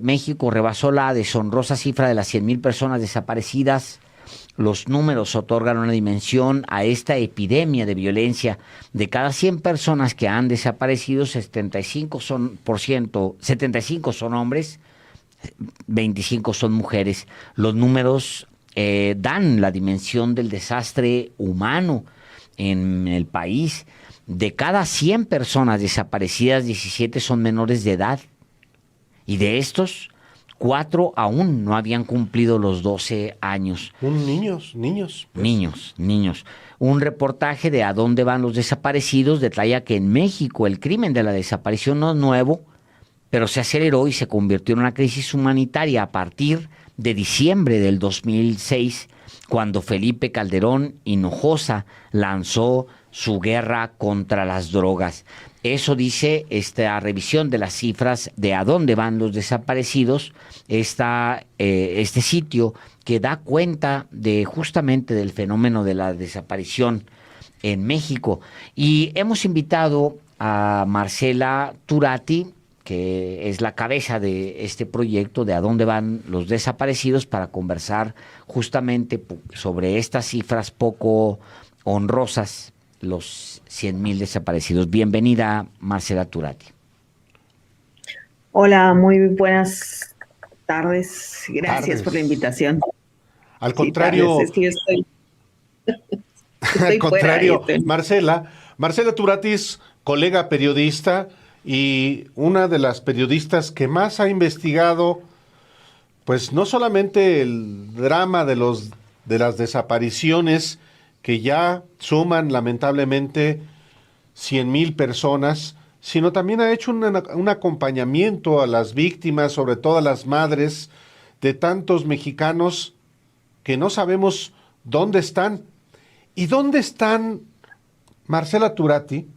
México rebasó la deshonrosa cifra de las 100,000 personas desaparecidas. Los números otorgan una dimensión a esta epidemia de violencia. De cada 100 personas que han desaparecido, 75 son hombres, 25 son mujeres. Los números dan la dimensión del desastre humano en el país. De cada 100 personas desaparecidas, 17 son menores de edad. Y de estos, 4 aún no habían cumplido los 12 años. Niños. Pues. Niños. Un reportaje de A dónde van los desaparecidos detalla que en México el crimen de la desaparición no es nuevo, pero se aceleró y se convirtió en una crisis humanitaria a partir de diciembre del 2006, cuando Felipe Calderón Hinojosa lanzó su guerra contra las drogas. Eso dice esta revisión de las cifras de A dónde van los desaparecidos, este sitio que da cuenta de justamente del fenómeno de la desaparición en México. Y hemos invitado a Marcela Turati, que es la cabeza de este proyecto de A dónde van los desaparecidos, para conversar justamente sobre estas cifras poco honrosas, los 100,000 desaparecidos. Bienvenida, Marcela Turati. Hola, muy buenas tardes. Gracias por la invitación. Al contrario, sí, es que yo estoy al contrario, fuera, Marcela Turati es colega periodista y una de las periodistas que más ha investigado, pues no solamente el drama de las desapariciones, que ya suman lamentablemente 100,000 personas, sino también ha hecho un acompañamiento a las víctimas, sobre todo a las madres de tantos mexicanos que no sabemos dónde están. ¿Y dónde están, Marcela Turati,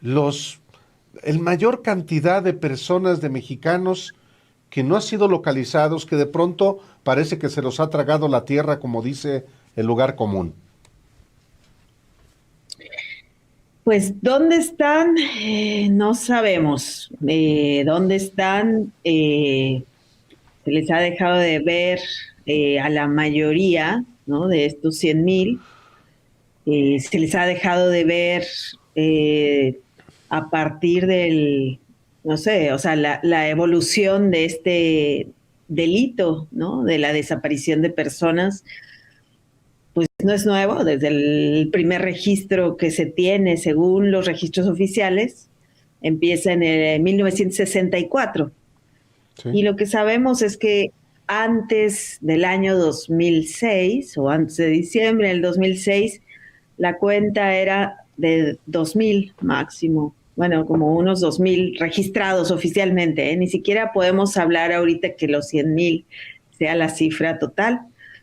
el mayor cantidad de personas, de mexicanos que no han sido localizados, que de pronto parece que se los ha tragado la tierra, como dice el lugar común? Pues, ¿dónde están? No sabemos. ¿Dónde están? Se les ha dejado de ver a la mayoría, ¿no?, de estos 100,000. Se les ha dejado de ver a partir del, no sé, o sea, la evolución de este delito, ¿no?, de la desaparición de personas. Pues no es nuevo, desde el primer registro que se tiene, según los registros oficiales, empieza en el 1964. Sí. Y lo que sabemos es que antes del año 2006, o antes de diciembre del 2006, la cuenta era de 2,000 máximo. Bueno, como unos 2,000 registrados oficialmente, ¿eh? Ni siquiera podemos hablar ahorita que los 100,000 sea la cifra total.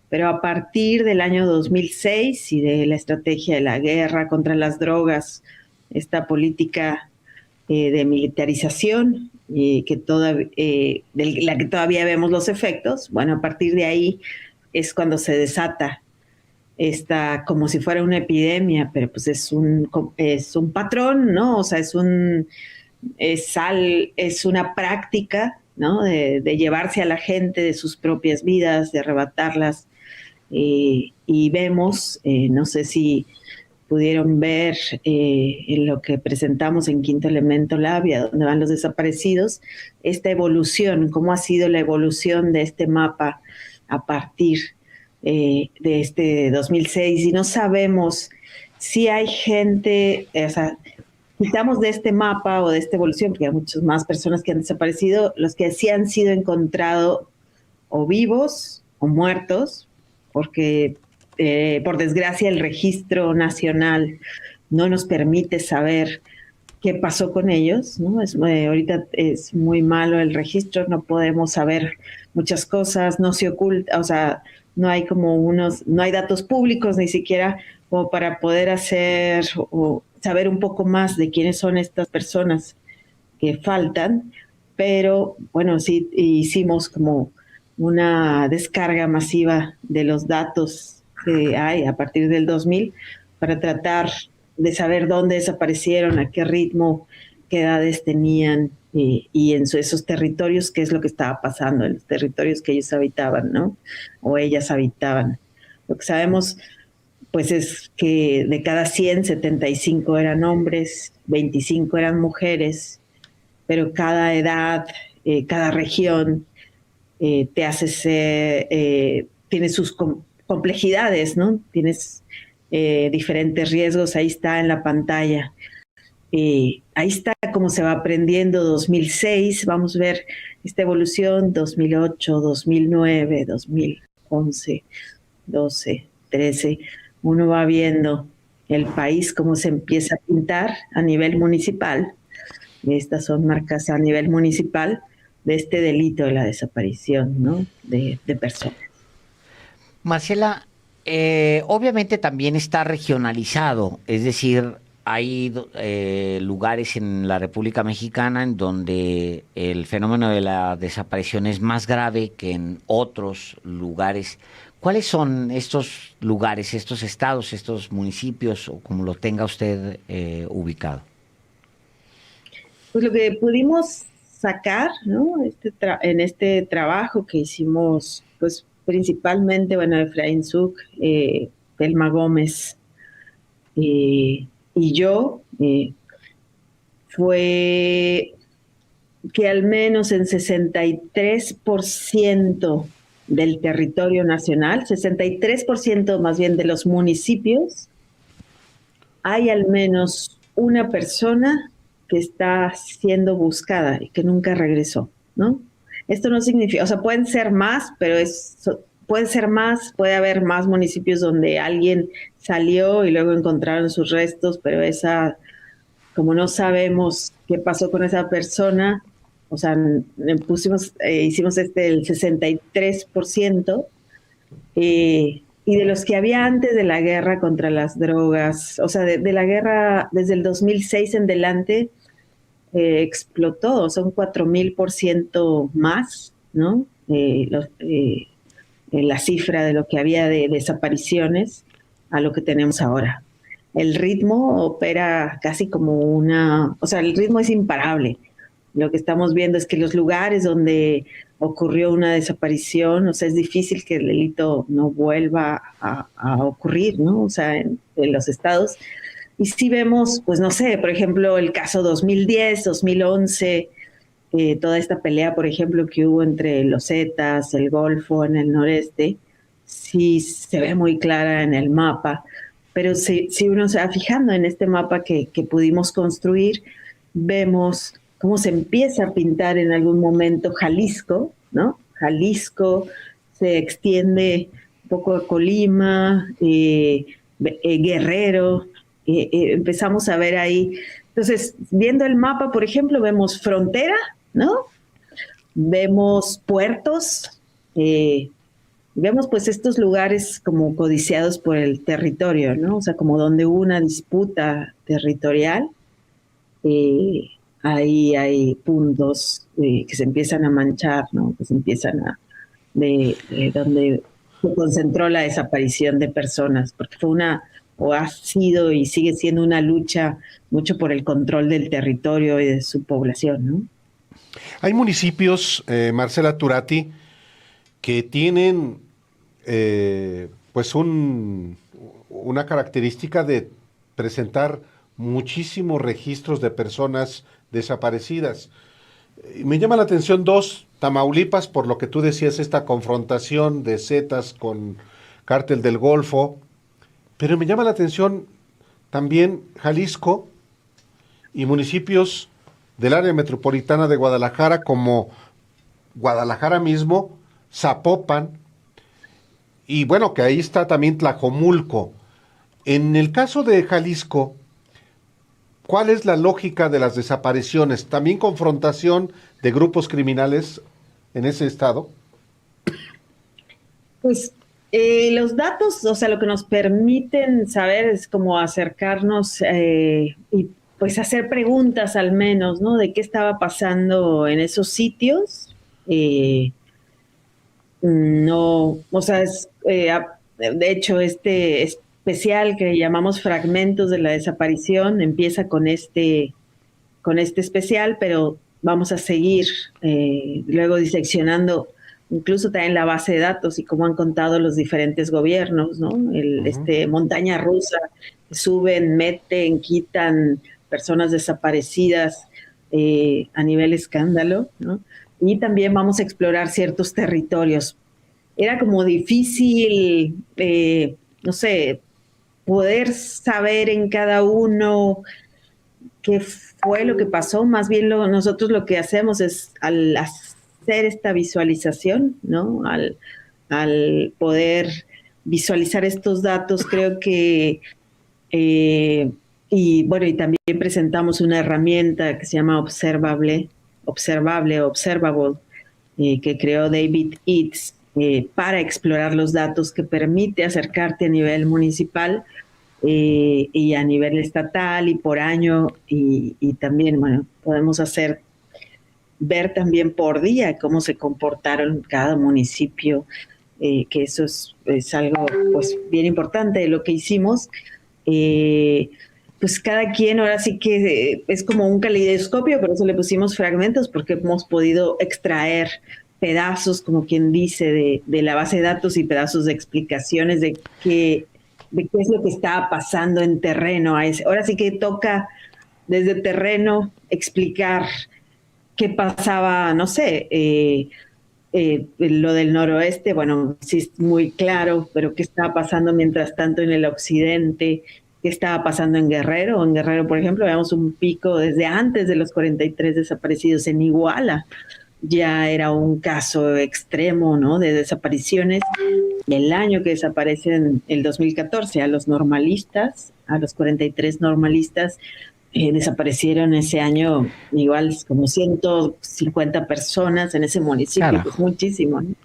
Pero a partir del año 2006 y de la estrategia de la guerra contra las drogas, esta política de militarización de la que todavía vemos los efectos, bueno, a partir de ahí es cuando se desata esta, como si fuera una epidemia, pero pues es un patrón, ¿no? O sea, es una práctica, ¿no?, de llevarse a la gente de sus propias vidas, de arrebatarlas. Y vemos, no sé si pudieron ver en lo que presentamos en Quinto Elemento Labia, donde van los desaparecidos, esta evolución, cómo ha sido la evolución de este mapa a partir de este 2006. Y no sabemos si hay gente, o sea, quitamos de este mapa o de esta evolución, porque hay muchas más personas que han desaparecido, los que sí han sido encontrados o vivos o muertos, porque por desgracia el registro nacional no nos permite saber qué pasó con ellos, ¿no? Ahorita es muy malo el registro, no podemos saber muchas cosas, no se oculta, o sea, no hay no hay datos públicos ni siquiera como para poder hacer o saber un poco más de quiénes son estas personas que faltan, pero bueno, sí hicimos como una descarga masiva de los datos que hay a partir del 2000 para tratar de saber dónde desaparecieron, a qué ritmo, qué edades tenían, y en esos territorios qué es lo que estaba pasando, en los territorios que ellos habitaban, ¿no? O ellas habitaban. Lo que sabemos, pues, es que de cada 100, 75 eran hombres, 25 eran mujeres, pero cada edad, cada región te hace ser, tiene sus complejidades, ¿no? Tienes diferentes riesgos, ahí está en la pantalla. Ahí está cómo se va aprendiendo 2006, vamos a ver esta evolución, 2008, 2009, 2011, 12, 13. Uno va viendo el país cómo se empieza a pintar a nivel municipal. Estas son marcas a nivel municipal de este delito de la desaparición, ¿no? de personas. Marcela, obviamente también está regionalizado, es decir, hay lugares en la República Mexicana en donde el fenómeno de la desaparición es más grave que en otros lugares. ¿Cuáles son estos lugares, estos estados, estos municipios, o como lo tenga usted ubicado? Pues lo que pudimos sacar, ¿no? En este trabajo que hicimos, pues principalmente, bueno, Efraín Zuc, Telma Gómez y yo, fue que al menos en 63% del territorio nacional, 63% más bien de los municipios, hay al menos una persona que está siendo buscada y que nunca regresó, ¿no? Esto no significa, o sea, pueden ser más, pero puede haber más municipios donde alguien salió y luego encontraron sus restos, pero como no sabemos qué pasó con esa persona, o sea, hicimos el 63%, y de los que había antes de la guerra contra las drogas, o sea, de la guerra desde el 2006 en delante, explotó, son 4000% más, ¿no? La cifra de lo que había de desapariciones a lo que tenemos ahora. El ritmo opera casi como o sea, el ritmo es imparable. Lo que estamos viendo es que los lugares donde ocurrió una desaparición, o sea, es difícil que el delito no vuelva a ocurrir, ¿no? O sea, en los estados. Y sí vemos, pues no sé, por ejemplo, el caso 2010, 2011, toda esta pelea, por ejemplo, que hubo entre los Zetas, el Golfo en el noreste, sí se ve muy clara en el mapa. Pero si uno se va fijando en este mapa que pudimos construir, vemos cómo se empieza a pintar en algún momento Jalisco, ¿no? Jalisco se extiende un poco a Colima, Guerrero, empezamos a ver ahí. Entonces, viendo el mapa, por ejemplo, vemos frontera, ¿no? Vemos puertos, vemos pues estos lugares como codiciados por el territorio, ¿no? O sea, como donde hubo una disputa territorial, ahí hay puntos que se empiezan a manchar, ¿no? Que se empiezan de donde se concentró la desaparición de personas, porque o ha sido y sigue siendo una lucha mucho por el control del territorio y de su población, ¿no? Hay municipios, Marcela Turati, que tienen pues una característica de presentar muchísimos registros de personas desaparecidas. Me llama la atención dos: Tamaulipas, por lo que tú decías, esta confrontación de Zetas con Cártel del Golfo, pero me llama la atención también Jalisco y municipios del área metropolitana de Guadalajara, como Guadalajara mismo, Zapopan, y bueno, que ahí está también Tlajomulco. En el caso de Jalisco, ¿cuál es la lógica de las desapariciones? ¿También confrontación de grupos criminales en ese estado? Pues los datos, o sea, lo que nos permiten saber es como acercarnos y pues hacer preguntas al menos, ¿no? De qué estaba pasando en esos sitios. No, o sea, de hecho, este especial que llamamos Fragmentos de la Desaparición empieza con este especial, pero vamos a seguir luego diseccionando incluso también la base de datos y cómo han contado los diferentes gobiernos, ¿no? Montaña rusa, suben, meten, quitan personas desaparecidas a nivel escándalo, ¿no? Y también vamos a explorar ciertos territorios. Era como difícil, no sé, poder saber en cada uno qué fue lo que pasó. Más bien nosotros lo que hacemos es, al hacer esta visualización, ¿no? Al poder visualizar estos datos, creo que, y bueno, y también presentamos una herramienta que se llama Observable, que creó David Eads, para explorar los datos, que permite acercarte a nivel municipal y a nivel estatal y por año, y también, bueno, podemos ver también por día cómo se comportaron cada municipio, que eso es algo pues bien importante de lo que hicimos. Pues cada quien ahora sí que es como un caleidoscopio, por eso le pusimos fragmentos, porque hemos podido extraer pedazos, como quien dice, de la base de datos y pedazos de explicaciones de qué es lo que estaba pasando en terreno. Ahora sí que toca desde terreno explicar qué pasaba, no sé, lo del noroeste, bueno, sí es muy claro, pero qué estaba pasando mientras tanto en el occidente, qué estaba pasando en Guerrero. En Guerrero, por ejemplo, veamos un pico desde antes de los 43 desaparecidos en Iguala. Ya era un caso extremo, ¿no?, de desapariciones. El año que desaparecen, el 2014, a los normalistas, a los 43 normalistas, desaparecieron ese año igual como 150 personas en ese municipio, pues muchísimo, ¿no?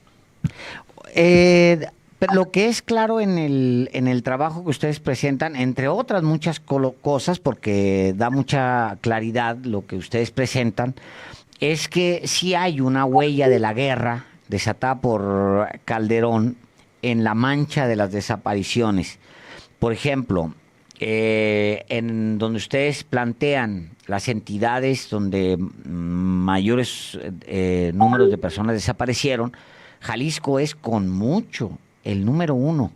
Pero lo que es claro en el trabajo que ustedes presentan, entre otras muchas cosas, porque da mucha claridad lo que ustedes presentan, es que sí hay una huella de la guerra desatada por Calderón en la mancha de las desapariciones. Por ejemplo, en donde ustedes plantean las entidades donde mayores números de personas desaparecieron, Jalisco es con mucho el número 1.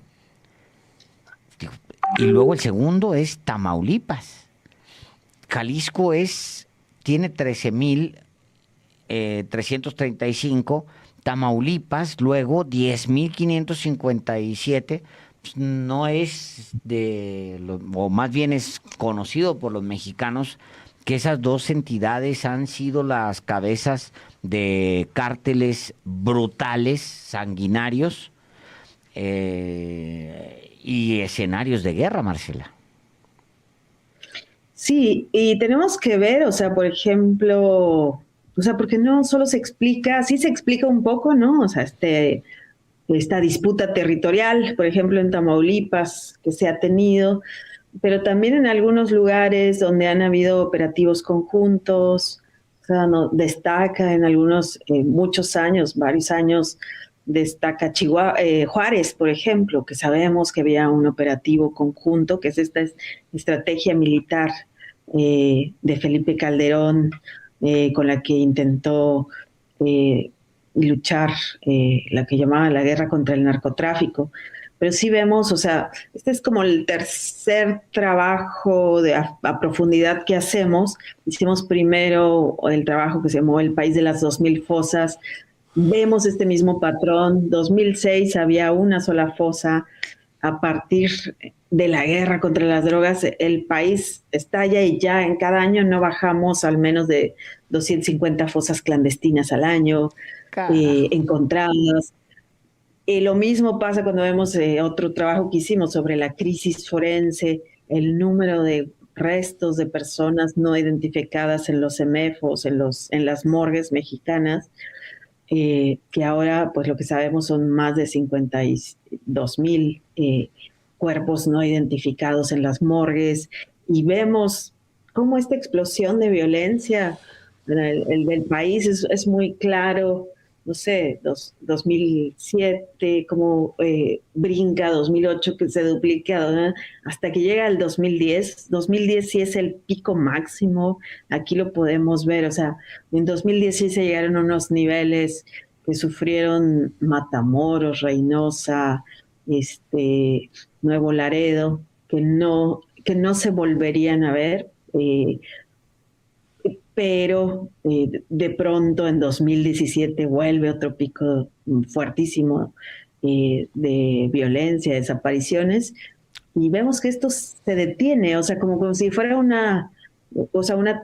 Y luego el segundo es Tamaulipas. Jalisco tiene 13,335, Tamaulipas luego 10,557. No es o más bien es conocido por los mexicanos que esas dos entidades han sido las cabezas de cárteles brutales, sanguinarios, y escenarios de guerra, Marcela. Sí, y tenemos que ver, o sea, por ejemplo, o sea, porque no solo se explica, sí se explica un poco, ¿no? O sea, esta disputa territorial, por ejemplo, en Tamaulipas, que se ha tenido, pero también en algunos lugares donde han habido operativos conjuntos. O sea, no, destaca en algunos, muchos años, varios años, destaca Juárez, por ejemplo, que sabemos que había un operativo conjunto, que es esta estrategia militar de Felipe Calderón, con la que intentó luchar, la que llamaba la guerra contra el narcotráfico. Pero sí vemos, o sea, este es como el tercer trabajo a profundidad que hacemos. Hicimos primero el trabajo que se llamó El País de las 2,000 fosas. Vemos este mismo patrón. 2006 había una sola fosa. A partir de la guerra contra las drogas, el país estalla y ya en cada año no bajamos al menos de 250 fosas clandestinas al año encontradas. Lo mismo pasa cuando vemos otro trabajo que hicimos sobre la crisis forense, el número de restos de personas no identificadas en los CEMEFOS, en las morgues mexicanas, que ahora pues lo que sabemos son más de 52,000 cuerpos no identificados en las morgues, y vemos cómo esta explosión de violencia el del país es muy claro. no sé, 2007, como brinca 2008, que se duplica, ¿no? Hasta que llega el 2010. 2010 sí es el pico máximo, aquí lo podemos ver, o sea, en 2010 sí se llegaron a unos niveles que sufrieron Matamoros, Reynosa, Nuevo Laredo, que no se volverían a ver. Pero de pronto en 2017 vuelve otro pico fuertísimo de violencia, desapariciones, y vemos que esto se detiene, o sea, como si fuera una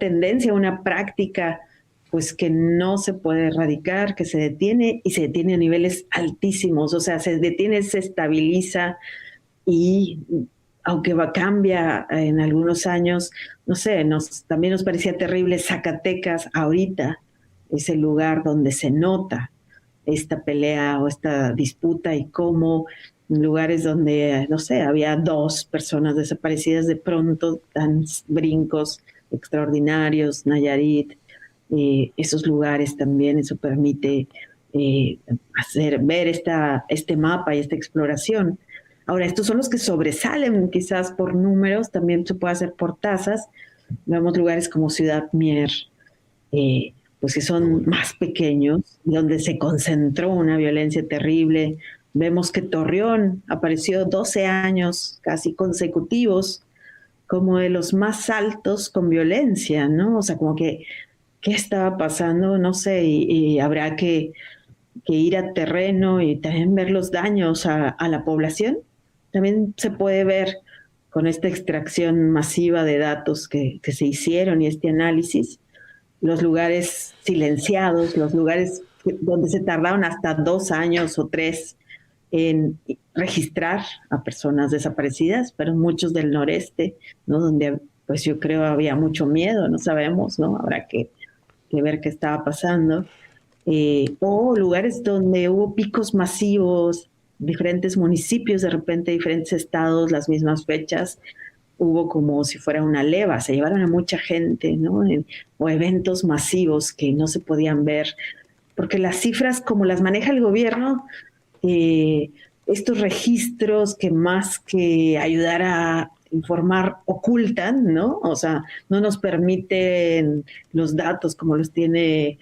tendencia, una práctica, pues que no se puede erradicar, que se detiene y se detiene a niveles altísimos, o sea, se detiene, se estabiliza y aunque cambia en algunos años, no sé, también nos parecía terrible Zacatecas ahorita, es el lugar donde se nota esta pelea o esta disputa y cómo en lugares donde, no sé, había 2 personas desaparecidas, de pronto dan brincos extraordinarios, Nayarit, esos lugares también, eso permite ver este mapa y esta exploración. Ahora, estos son los que sobresalen quizás por números, también se puede hacer por tasas. Vemos lugares como Ciudad Mier, pues que son más pequeños, donde se concentró una violencia terrible. Vemos que Torreón apareció 12 años casi consecutivos como de los más altos con violencia, ¿no? O sea, como que, ¿qué estaba pasando? No sé, y habrá que ir a terreno y también ver los daños a la población. También se puede ver con esta extracción masiva de datos que se hicieron y este análisis, los lugares silenciados, los lugares donde se tardaron hasta 2 años o 3 en registrar a personas desaparecidas, pero muchos del noreste, ¿no? Donde pues yo creo había mucho miedo, no sabemos, ¿no? Habrá que ver qué estaba pasando. O lugares donde hubo picos masivos, diferentes municipios, de repente diferentes estados, las mismas fechas, hubo como si fuera una leva, se llevaron a mucha gente, ¿no? O eventos masivos que no se podían ver, porque las cifras como las maneja el gobierno, estos registros que más que ayudar a informar ocultan, ¿no? O sea, no nos permiten los datos como los tiene,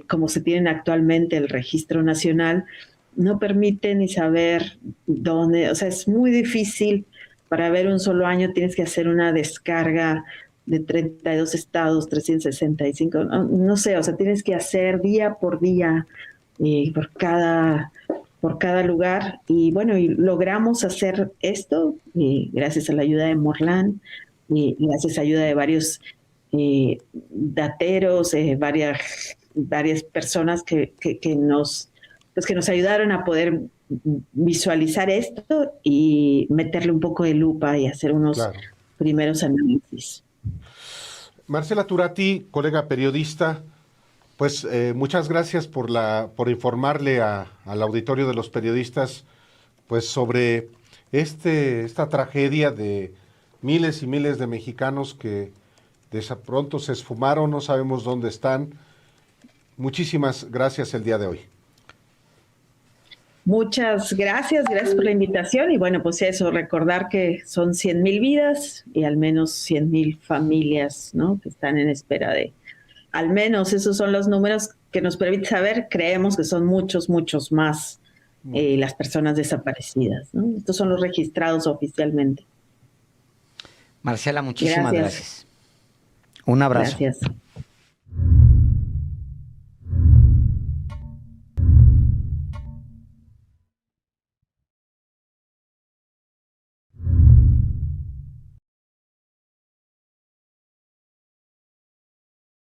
como se tienen actualmente el Registro Nacional, no permiten ni saber dónde, o sea, es muy difícil. Para ver un solo año tienes que hacer una descarga de 32 estados, 365, no sé, o sea, tienes que hacer día por día por cada lugar. Y bueno, y logramos hacer esto gracias a la ayuda de Morlán y gracias a la ayuda de varios dateros, varias personas pues que nos ayudaron a poder visualizar esto y meterle un poco de lupa y hacer unos primeros análisis. Marcela Turati, colega periodista, pues muchas gracias por informarle al auditorio de los periodistas pues sobre esta tragedia de miles y miles de mexicanos que de pronto se esfumaron, no sabemos dónde están. Muchísimas gracias el día de hoy. Muchas gracias por la invitación y bueno, pues eso, recordar que son 100,000 vidas y al menos 100,000 familias, ¿no? Que están en espera de, al menos esos son los números que nos permiten saber, creemos que son muchos más las personas desaparecidas, ¿no? Estos son los registrados oficialmente. Marcela, muchísimas gracias. Un abrazo. Gracias.